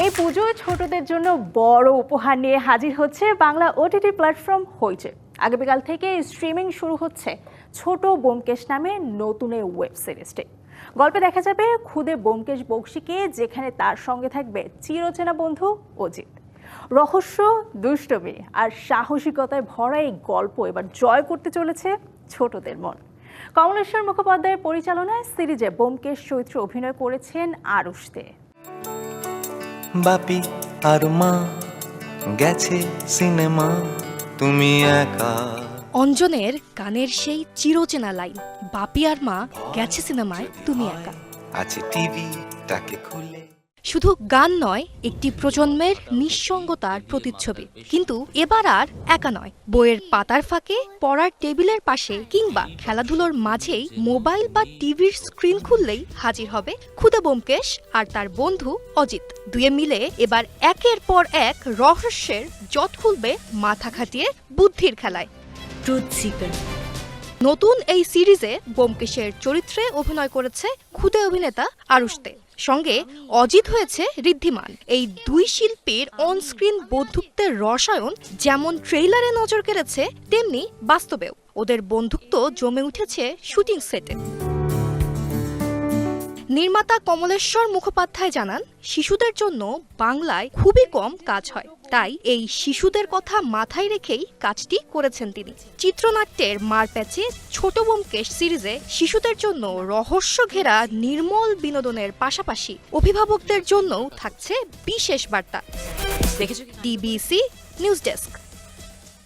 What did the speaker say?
এই পুজোয় ছোটদের জন্য বড় উপহার নিয়ে হাজির হচ্ছে বাংলা ওটিটি প্ল্যাটফর্ম হইচই। আগামীকাল থেকে স্ট্রিমিং শুরু হচ্ছে ছোট ব্যোমকেশ নামে নতুন এই ওয়েব সিরিজটি। গল্পে দেখা যাবে খুদে ব্যোমকেশ বক্সীকে, যেখানে তার সঙ্গে থাকবে চিরচেনা বন্ধু অজিত। রহস্য, দুষ্টমি আর সাহসিকতায় ভরা এই গল্প এবার জয় করতে চলেছে ছোটদের মন। কমলেশ্বর মুখোপাধ্যায়ের পরিচালনায় সিরিজে ব্যোমকেশ চরিত্রে অভিনয় করেছেন আরুষ দে। বাপি আর মা গেছে সিনেমা, তুমি একা। অঞ্জনের গানের সেই চিরচেনা লাইন, বাপি আর মা গেছে সিনেমায়, তুমি একা। আছে টিভি তাকে খুলে। শুধু গান নয়, একটি প্রজন্মের নিঃসঙ্গতার প্রতিচ্ছবি। কিন্তু এবার আর একা নয়, বইয়ের পাতার ফাঁকে, পড়ার টেবিলের পাশে কিংবা খেলাধুলোর মাঝেই মোবাইল বা টিভির স্ক্রিন খুললেই হাজির হবে খুদে ব্যোমকেশ আর তার বন্ধু অজিত। দুয়ে মিলে এবার একের পর এক রহস্যের জট খুলবে মাথা খাটিয়ে বুদ্ধির খেলায়। Truth seeker. নতুন এই সিরিজে ব্যোমকেশের চরিত্রে অভিনয় করেছে খুদে অভিনেতা আরুষ দে, সঙ্গে অজিত হয়েছে ঋদ্ধিমান। এই দুই শিল্পীর অনস্ক্রিন বন্ধুত্বের রসায়ন যেমন ট্রেইলারে নজর কেড়েছে, তেমনি বাস্তবেও ওদের বন্ধুত্ব জমে উঠেছে শুটিং সেটে। নির্মাতা কমলেশ্বর মুখোপাধ্যায় জানান, শিশুদের জন্য বাংলায় খুবই কম কাজ হয়, তাই এই শিশুদের কথা মাথায় রেখেই কাজটি করেছেন তিনি। চিত্রনাট্যের মারপ্যাচে ছোট ব্যোমকেশ সিরিজে শিশুদের জন্য রহস্য ঘেরা নির্মল বিনোদনের পাশাপাশি অভিভাবকদের জন্যও থাকছে বিশেষ বার্তা। DBC news desk.